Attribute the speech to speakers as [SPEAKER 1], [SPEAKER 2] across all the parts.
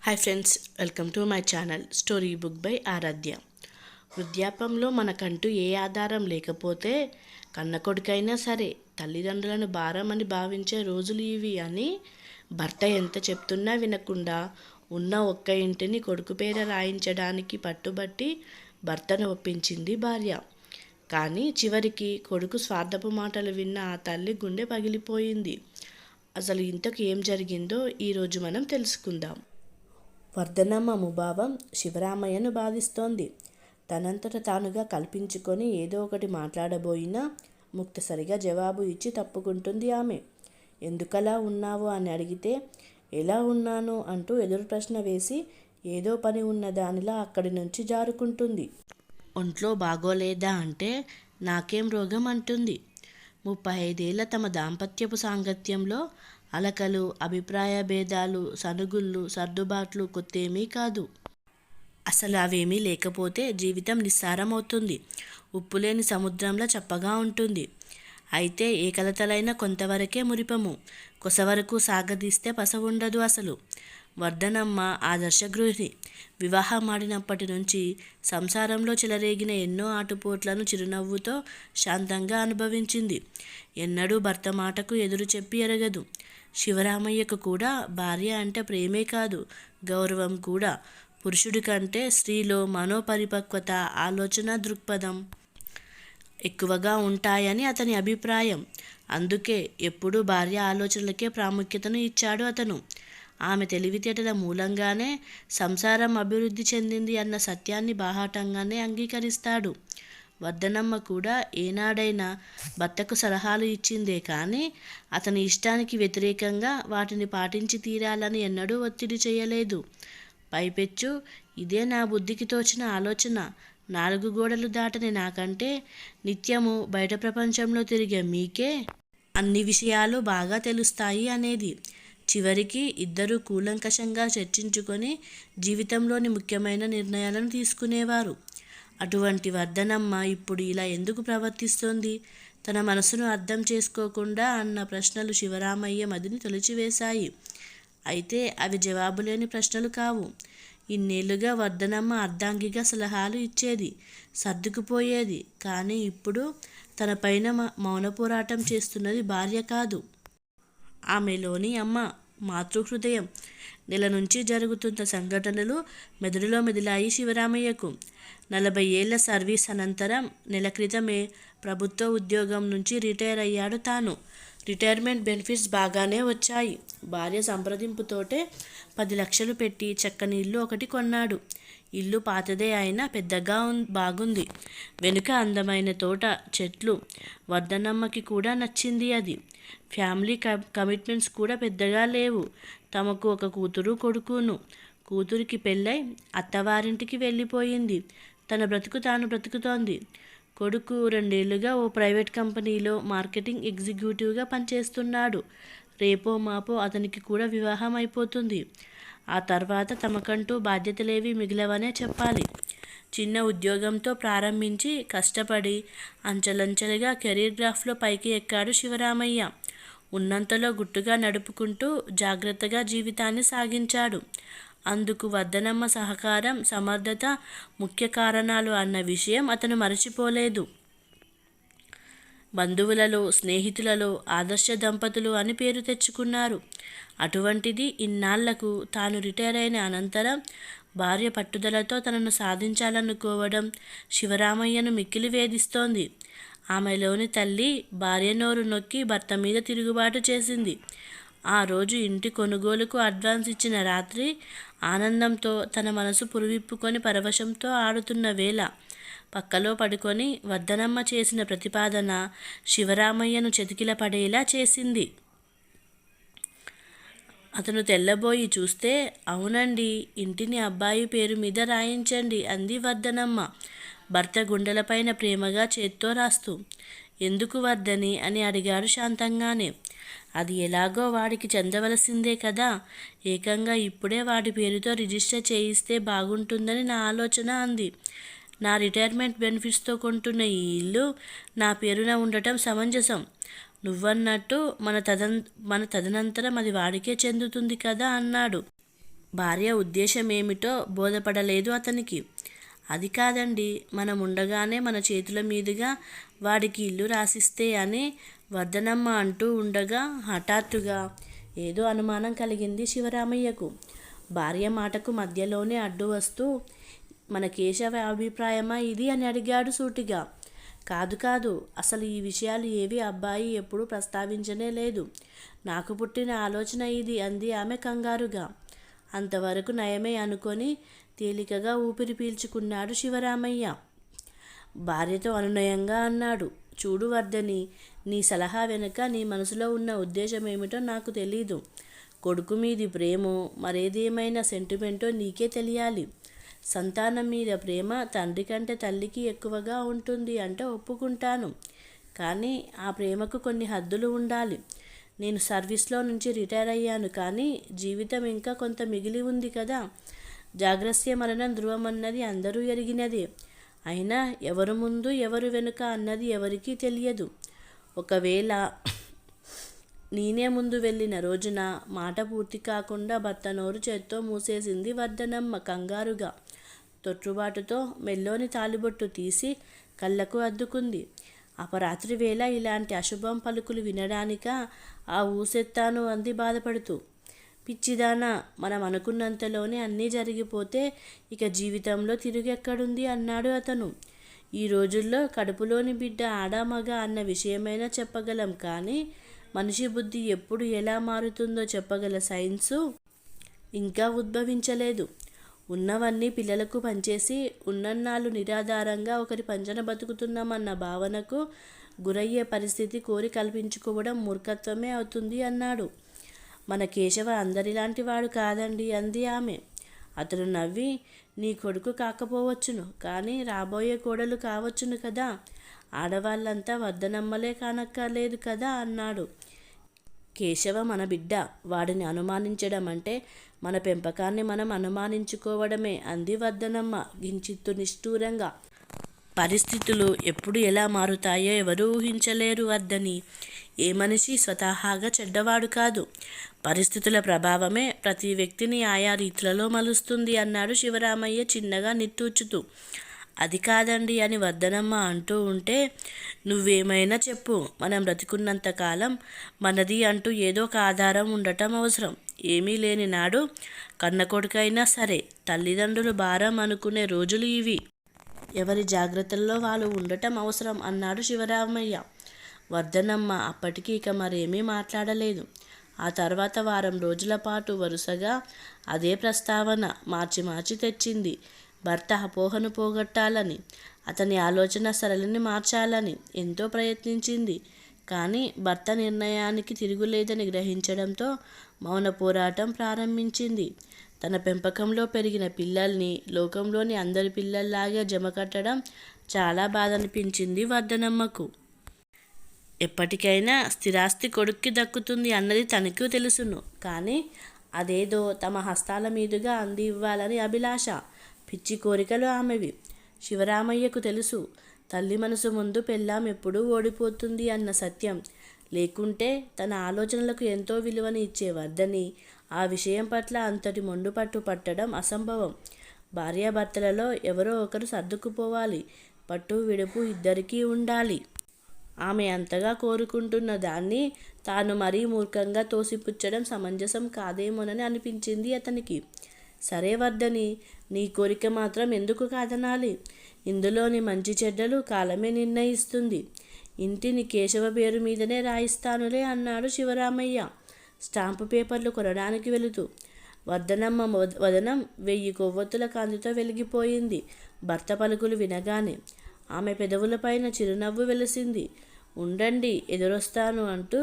[SPEAKER 1] Hi friends, welcome to my channel story book by Aaradhya. వృద్ధాపంలో మనకంటూ ఏ ఆధారం లేకపోతే కన్న కొడుకైనా సరే తల్లిదండ్రులను భారం అని భావించే రోజులు ఇవి అని భర్త ఎంత చెప్తున్నా వినకుండా ఉన్న ఒక్క ఇంటిని కొడుకు పేర రాయించడానికి పట్టుబట్టి భర్తను ఒప్పించింది భార్య. కానీ చివరికి కొడుకు స్వార్థపు మాటలు విన్న ఆ తల్లి గుండె పగిలిపోయింది. అసలు ఇంతకు ఏం జరిగిందో ఈరోజు మనం తెలుసుకుందాం. వర్ధనమ్మ ముభావం శివరామయ్యను బాధిస్తోంది. తనంతట తానుగా కల్పించుకొని ఏదో ఒకటి మాట్లాడబోయినా ముక్తసరిగా జవాబు ఇచ్చి తప్పుకుంటుంది ఆమె. ఎందుకలా ఉన్నావు అని అడిగితే ఎలా ఉన్నాను అంటూ ఎదురు ప్రశ్న వేసి ఏదో పని ఉన్న దానిలా అక్కడి నుంచి జారుకుంటుంది. ఒంట్లో బాగోలేదా అంటే నాకేం రోగం అంటుంది. 35 ఏళ్ల తమ దాంపత్యపు సాంగత్యంలో అలకలు, అభిప్రాయ భేదాలు, సనుగుళ్ళు, సర్దుబాట్లు కొత్తేమీ కాదు. అసలు అవేమీ లేకపోతే జీవితం నిస్సారమవుతుంది. ఉప్పులేని సముద్రంలా చప్పగా ఉంటుంది. అయితే ఏ కలతలైనా కొంతవరకే మురిపము. కొసవరకు సాగదీస్తే పస ఉండదు అసలు. వర్ధనమ్మ ఆదర్శ గృహిణి. వివాహం ఆడినప్పటి నుంచి సంసారంలో చెలరేగిన ఎన్నో ఆటుపోట్లను చిరునవ్వుతో శాంతంగా అనుభవించింది. ఎన్నడూ భర్త మాటకు ఎదురు చెప్పి ఎరగదు. శివరామయ్యకు కూడా భార్య అంటే ప్రేమే కాదు, గౌరవం కూడా. పురుషుడి కంటే స్త్రీలో మనోపరిపక్వత, ఆలోచన దృక్పథం ఎక్కువగా ఉంటాయని అతని అభిప్రాయం. అందుకే ఎప్పుడూ భార్య ఆలోచనలకే ప్రాముఖ్యతను ఇచ్చాడు అతను. ఆమె తెలివితేటల మూలంగానే సంసారం అభివృద్ధి చెందింది అన్న సత్యాన్ని బాహాటంగానే అంగీకరిస్తాడు. వర్ధనమ్మ కూడా ఏనాడైనా భర్తకు సలహాలు ఇచ్చిందే కానీ అతని ఇష్టానికి వ్యతిరేకంగా వాటిని పాటించి తీరాలని ఎన్నడూ ఒత్తిడి చేయలేదు. పైపెచ్చు ఇదే నా బుద్ధికి తోచిన ఆలోచన, 4 గోడలు దాటని నాకంటే నిత్యము బయట ప్రపంచంలో తిరిగే మీకే అన్ని విషయాలు బాగా తెలుస్తాయి అనేది. చివరికి ఇద్దరూ కూలంకషంగా చర్చించుకొని జీవితంలోని ముఖ్యమైన నిర్ణయాలను తీసుకునేవారు. అటువంటి వర్ధనమ్మ ఇప్పుడు ఇలా ఎందుకు ప్రవర్తిస్తోంది? తన మనసును అర్థం చేసుకోకుండా అన్న ప్రశ్నలు శివరామయ్య మదిని తొలిచివేశాయి. అయితే అవి జవాబులేని ప్రశ్నలు కావు. ఇన్నేళ్లుగా వర్ధనమ్మ అర్ధాంగిగా సలహాలు ఇచ్చేది, సర్దుకుపోయేది. కానీ ఇప్పుడు తన పైన మౌన పోరాటం చేస్తున్నది భార్య కాదు, ఆమెలోని అమ్మ, మాతృహృదయం. నెల నుంచి జరుగుతున్న సంఘటనలు మెదడులో మెదిలాయి శివరామయ్యకు. 40 ఏళ్ల సర్వీస్ అనంతరం నెల క్రితమే ప్రభుత్వ ఉద్యోగం నుంచి రిటైర్ అయ్యాడు తాను. రిటైర్మెంట్ బెనిఫిట్స్ బాగానే వచ్చాయి. భార్య సంప్రదింపుతోటే 10 లక్షలు పెట్టి చక్కని ఇల్లు ఒకటి కొన్నాడు. ఇల్లు పాతదే అయినా పెద్దగా బాగుంది. వెనుక అందమైన తోట, చెట్లు. వర్ధనమ్మకి కూడా నచ్చింది అది. ఫ్యామిలీ కమిట్మెంట్స్ కూడా పెద్దగా లేవు. తమకు ఒక కూతురు, కొడుకును. కూతురికి పెళ్ళై అత్తవారింటికి వెళ్ళిపోయింది. తన బ్రతుకు తాను బ్రతుకుతోంది. కొడుకు 2 ఏళ్లుగా ఓ ప్రైవేట్ కంపెనీలో మార్కెటింగ్ ఎగ్జిక్యూటివ్గా పనిచేస్తున్నాడు. రేపో మాపో అతనికి కూడా వివాహం అయిపోతుంది. ఆ తర్వాత తమకంటూ బాధ్యతలేవి మిగిలవనే చెప్పాలి. చిన్న ఉద్యోగంతో ప్రారంభించి కష్టపడి అంచెలంచెలుగా కెరీర్ గ్రాఫ్లో పైకి ఎక్కాడు శివరామయ్య. ఉన్నంతలో గుట్టుగా నడుపుకుంటూ జాగ్రత్తగా జీవితాన్ని సాగించాడు. అందుకు వర్ధనమ్మ సహకారం, సమర్థత ముఖ్య కారణాలు అన్న విషయం అతను మరచిపోలేదు. బంధువులలో, స్నేహితులలో ఆదర్శ దంపతులు అని పేరు తెచ్చుకున్నారు. అటువంటిది ఇన్నాళ్లకు తాను రిటైర్ అయిన అనంతరం భార్య పట్టుదలతో తనను సాధించాలనుకోవడం శివరామయ్యను మిక్కిలి వేధిస్తోంది. ఆమెలోని తల్లి భార్య నోరు నొక్కి భర్త మీద తిరుగుబాటు చేసింది. ఆ రోజు ఇంటి కొనుగోలుకు అడ్వాన్స్ ఇచ్చిన రాత్రి ఆనందంతో తన మనసు పురివిప్పుకొని పరవశంతో ఆడుతున్న వేళ పక్కలో పడుకొని వర్ధనమ్మ చేసిన ప్రతిపాదన శివరామయ్యను చతికిల పడేలా చేసింది. అతను తెల్లబోయి చూస్తే, అవునండి, ఇంటిని అబ్బాయి పేరు మీద రాయించండి అంది వర్ధనమ్మ భర్త గుండెలపైన ప్రేమగా చేత్తో రాస్తూ. ఎందుకు వర్ధని అని అడిగాడు శాంతంగానే. అది ఎలాగో వాడికి చెందవలసిందే కదా, ఏకంగా ఇప్పుడే వాడి పేరుతో రిజిస్టర్ చేయిస్తే బాగుంటుందని నా ఆలోచన అంది. నా రిటైర్మెంట్ బెనిఫిట్స్తో కొంటున్న ఈ ఇల్లు నా పేరున ఉండటం సమంజసం. నువ్వన్నట్టు మన తదనంతరం అది వాడికే చెందుతుంది కదా అన్నాడు. భార్య ఉద్దేశమేమిటో బోధపడలేదు అతనికి. అది కాదండి, మనం ఉండగానే మన చేతుల మీదుగా వాడికి ఇల్లు రాసిస్తే అని వర్ధనమ్మ అంటూ ఉండగా హఠాత్తుగా ఏదో అనుమానం కలిగింది శివరామయ్యకు. భార్య మాటకు మధ్యలోనే అడ్డు వస్తూ, మన కేశవ అభిప్రాయమా ఇది అని అడిగాడు సూటిగా. కాదు కాదు, అసలు ఈ విషయాలు ఏవి అబ్బాయి ఎప్పుడూ ప్రస్తావించనే లేదు. నాకు పుట్టిన ఆలోచన ఇది అంది ఆమె కంగారుగా. అంతవరకు నయమే అనుకొని తేలికగా ఊపిరి పీల్చుకున్నాడు శివరామయ్య. భార్యతో అనునయంగా అన్నాడు, చూడు వర్ధని, నీ సలహా వెనుక నీ మనసులో ఉన్న ఉద్దేశమేమిటో నాకు తెలీదు. కొడుకు మీది ప్రేమో మరేదేమైనా సెంటిమెంటో నీకే తెలియాలి. సంతానం మీద ప్రేమ తండ్రి కంటే తల్లికి ఎక్కువగా ఉంటుంది అంటే ఒప్పుకుంటాను. కానీ ఆ ప్రేమకు కొన్ని హద్దులు ఉండాలి. నేను సర్వీస్లో నుంచి రిటైర్ అయ్యాను, కానీ జీవితం ఇంకా కొంత మిగిలి ఉంది కదా. జాగ్రత్త మరణం ధ్రువమన్నది అందరూ ఎరిగినదే. అయినా ఎవరు ముందు ఎవరు వెనుక అన్నది ఎవరికీ తెలియదు. ఒకవేళ నేనే ముందు వెళ్ళిన రోజున మాట పూర్తి కాకుండా భర్త నోరు చేత్తో మూసేసింది వర్ధనమ్మ కంగారుగా. తొట్టుబాటుతో మెల్లోని తాలిబొట్టు తీసి కళ్ళకు అద్దుకుంది. అపరాత్రి వేళ ఇలాంటి అశుభం పలుకులు వినడానిక ఆ ఊసెత్తాను అంది బాధపడుతూ. పిచ్చిదానా, మనం అనుకున్నంతలోనే అన్నీ జరిగిపోతే ఇక జీవితంలో తిరుగెక్కడుంది అన్నాడు అతను. ఈ రోజుల్లో కడుపులోని బిడ్డ ఆడా మగ అన్న విషయమైనా చెప్పగలం, కానీ మనిషి బుద్ధి ఎప్పుడు ఎలా మారుతుందో చెప్పగల సైన్సు ఇంకా ఉద్భవించలేదు. ఉన్నవన్నీ పిల్లలకు పంచేసి ఉన్నన్నాళ్ళు నిరాధారంగా ఒకరి పంచన బతుకుతున్నామన్న భావనకు గురయ్యే పరిస్థితి కోరి కల్పించుకోవడం మూర్ఖత్వమే అవుతుంది అన్నాడు. మన కేశవ అందరిలాంటి వాడు కాదండి అంది ఆమె. అతను నవ్వి, నీ కొడుకు కాకపోవచ్చును, కానీ రాబోయే కోడలు కావచ్చును కదా. ఆడవాళ్ళంతా వర్ధనమ్మలే కానక్కర్లేదు కదా అన్నాడు. కేశవ మన బిడ్డ, వాడిని అనుమానించడం అంటే మన పెంపకాన్ని మనం అనుమానించుకోవడమే అంది వర్ధనమ్మ కించిత్తు నిష్ఠూరంగా. పరిస్థితులు ఎప్పుడు ఎలా మారుతాయో ఎవరూ ఊహించలేరు వర్ధని. ఏ మనిషి స్వతహాగా చెడ్డవాడు కాదు. పరిస్థితుల ప్రభావమే ప్రతి వ్యక్తిని ఆయా రీతులలో మలుస్తుంది అన్నాడు శివరామయ్య చిన్నగా నిట్టూర్చుతూ. అది కాదండి అని వర్ధనమ్మ అంటూ ఉంటే, నువ్వేమైనా చెప్పు, మనం బ్రతికున్నంతకాలం మనది అంటూ ఏదో ఒక ఆధారం ఉండటం అవసరం. ఏమీ లేని నాడు కన్న కొడుకైనా సరే తల్లిదండ్రులు భారం అనుకునే రోజులు ఇవి. ఎవరి జాగ్రత్తల్లో వాళ్ళు ఉండటం అవసరం అన్నాడు శివరామయ్య. వర్ధనమ్మ అప్పటికి ఇక మరేమీ మాట్లాడలేదు. ఆ తర్వాత వారం రోజుల పాటు వరుసగా అదే ప్రస్తావన మార్చి మార్చి తెచ్చింది. భర్త అపోహను పోగొట్టాలని, అతని ఆలోచన సరళిని మార్చాలని ఎంతో ప్రయత్నించింది. కానీ భర్త నిర్ణయానికి తిరుగులేదని గ్రహించడంతో మౌన పోరాటం ప్రారంభించింది. తన పెంపకంలో పెరిగిన పిల్లల్ని లోకంలోని అందరి పిల్లల్లాగే జమకట్టడం చాలా బాధనిపించింది వర్ధనమ్మకు. ఎప్పటికైనా స్థిరాస్తి కొడుక్కి దక్కుతుంది అన్నది తనకు తెలుసును, కానీ అదేదో తమ హస్తాల మీదుగా అంది ఇవ్వాలని అభిలాష, పిచ్చి కోరికలు ఆమెవి. శివరామయ్యకు తెలుసు, తల్లి మనసు ముందు పెళ్ళాం ఎప్పుడూ ఓడిపోతుంది అన్న సత్యం. లేకుంటే తన ఆలోచనలకు ఎంతో విలువని ఇచ్చే వర్ధని ఆ విషయం పట్ల అంతటి మొండుపట్టు పట్టడం అసంభవం. భార్యాభర్తలలో ఎవరో ఒకరు సర్దుకుపోవాలి. పట్టు విడుపు ఇద్దరికీ ఉండాలి. ఆమె అంతగా కోరుకుంటున్న దాన్ని తాను మరీ మూర్ఖంగా తోసిపుచ్చడం సమంజసం కాదేమోనని అనిపించింది అతనికి. సరే వర్ధని, నీ కోరిక మాత్రం ఎందుకు కాదనాలి? ఇందులోని మంచి చెడ్డలు కాలమే నిర్ణయిస్తుంది. ఇంటిని కేశవ పేరు మీదనే రాయిస్తానులే అన్నాడు శివరామయ్య స్టాంపు పేపర్లు కొనడానికి వెళుతూ. వర్ధనమ్మ వదనం 1000 కొవ్వొత్తుల కాంతితో వెలిగిపోయింది భర్త పలుకులు వినగానే. ఆమె పెదవులపైన చిరునవ్వు వెలిసింది. ఉండండి, ఎదురొస్తాను అంటూ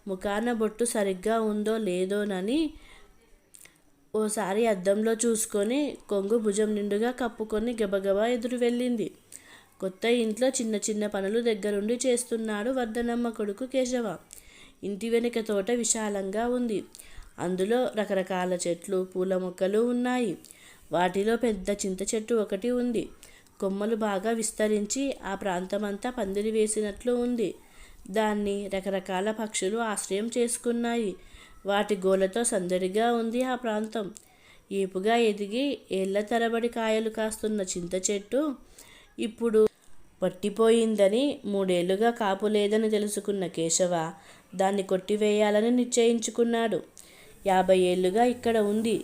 [SPEAKER 1] ముఖాన బొట్టు సరిగ్గా ఉందో లేదోనని ఓసారి అద్దంలో చూసుకొని కొంగు భుజం నిండుగా కప్పుకొని గబగబా ఎదురు వెళ్ళింది. కొత్త ఇంట్లో చిన్న చిన్న పనులు దగ్గరుండి చేస్తున్నాడు వర్ధనమ్మ కొడుకు కేశవ. ఇంటి వెనుక తోట విశాలంగా ఉంది. అందులో రకరకాల చెట్లు, పూల మొక్కలు ఉన్నాయి. వాటిలో పెద్ద చింత చెట్టు ఒకటి ఉంది. కొమ్మలు బాగా విస్తరించి ఆ ప్రాంతమంతా పందిరి వేసినట్లు ఉంది. దాన్ని రకరకాల పక్షులు ఆశ్రయం చేసుకున్నాయి. వాటి గోలతో సందడిగా ఉంది ఆ ప్రాంతం. ఏపుగా ఎదిగి ఏళ్ల తరబడి కాయలు కాస్తున్న చింత చెట్టు ఇప్పుడు పట్టిపోయిందని 3 ఏళ్లుగా కాపు లేదని తెలుసుకున్న కేశవ దాన్ని కొట్టివేయాలని నిశ్చయించుకున్నాడు. 50 ఏళ్లుగా ఇక్కడ ఉంది.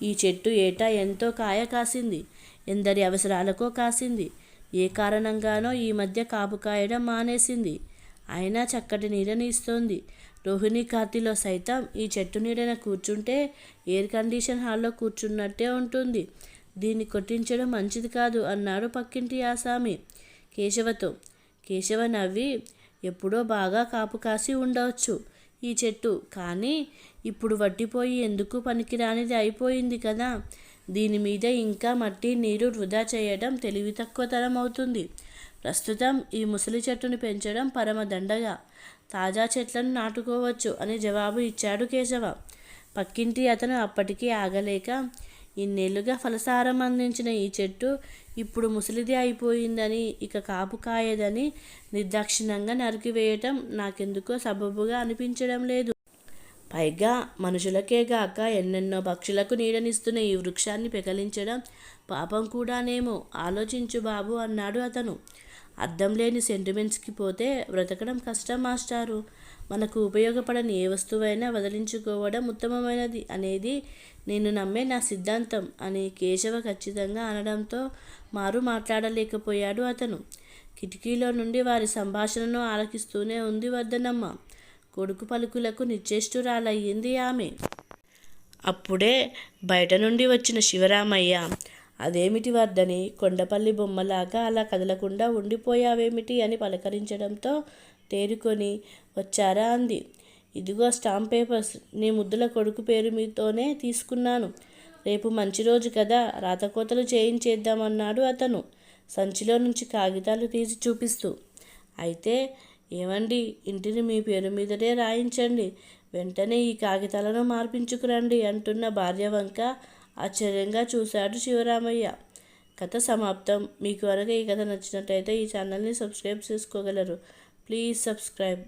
[SPEAKER 1] ఈ చెట్టు ఏటా ఎంతో కాయ కాసింది. ఎందరి అవసరాలకో కాసింది. ఏ కారణంగానో ఈ మధ్య కాపు కాయడం మానేసింది. అయినా చక్కటి నీడని ఇస్తోంది. రోహిణి కార్తీలో సైతం ఈ చెట్టు నీడన కూర్చుంటే ఎయిర్ కండిషన్ హాల్లో కూర్చున్నట్టే ఉంటుంది. దీన్ని కొట్టించడం మంచిది కాదు అన్నాడు పక్కింటి ఆసామి కేశవతో. కేశవ నవ్వి, ఎప్పుడో బాగా కాపు కాసి ఉండవచ్చు ఈ చెట్టు, కానీ ఇప్పుడు వట్టిపోయి ఎందుకు పనికిరానిది అయిపోయింది కదా. దీని మీద ఇంకా మట్టి నీరు వృధా చేయడం తెలివి తక్కువతనం అవుతుంది. ప్రస్తుతం ఈ ముసలి చెట్టును పెంచడం పరమ దండగా. తాజా చెట్లను నాటుకోవచ్చు అని జవాబు ఇచ్చాడు కేశవ. పక్కింటి అతను అప్పటికీ ఆగలేక, ఇన్నేళ్లుగా ఫలసారం అందించిన ఈ చెట్టు ఇప్పుడు ముసలిది అయిపోయిందని, ఇక కాపు కాయదని నిర్దాక్షిణ్యంగా నరికివేయటం నాకెందుకో సబబుగా అనిపించడం లేదు. పైగా మనుషులకేగాక ఎన్నెన్నో పక్షులకు నీడనిస్తున్న ఈ వృక్షాన్ని పెకలించడం పాపం కూడానేమో. ఆలోచించు బాబు అన్నాడు అతను. అర్థం లేని సెంటిమెంట్స్కి పోతే బ్రతకడం కష్టం మాస్టారు. మనకు ఉపయోగపడని ఏ వస్తువైనా వదిలించుకోవడం ఉత్తమమైనది అనేది నేను నమ్మే నా సిద్ధాంతం అని కేశవ ఖచ్చితంగా అనడంతో మారు మాట్లాడలేకపోయాడు అతను. కిటికీలో నుండి వారి సంభాషణను ఆలకిస్తూనే ఉంది వర్ధనమ్మ. కొడుకు పలుకులకు నిశ్చేష్టురాలయ్యింది ఆమె. అప్పుడే బయట నుండి వచ్చిన శివరామయ్య, అదేమిటి వర్ధని, కొండపల్లి బొమ్మలాగా అలా కదలకుండా ఉండిపోయావేమిటి అని పలకరించడంతో తేరుకొని, వచ్చారా అంది. ఇదిగో స్టాంప్ పేపర్స్, నీ ముద్దుల కొడుకు పేరు మీతోనే తీసుకున్నాను. రేపు మంచి రోజు కదా, రాతకోతలు చేయించేద్దామన్నాడు అతను సంచిలో నుంచి కాగితాలు తీసి చూపిస్తూ. అయితే ఏమండి, ఇంటిని మీ పేరు మీదనే రాయించండి, వెంటనే ఈ కాగితాలను మార్పించుకురండి అంటున్న భార్య వంక ఆశ్చర్యంగా చూశాడు శివరామయ్య. కథ సమాప్తం. మీకు కనుక ఈ కథ నచ్చినట్టయితే ఈ ఛానల్ని సబ్స్క్రైబ్ చేసుకోగలరు. Please subscribe.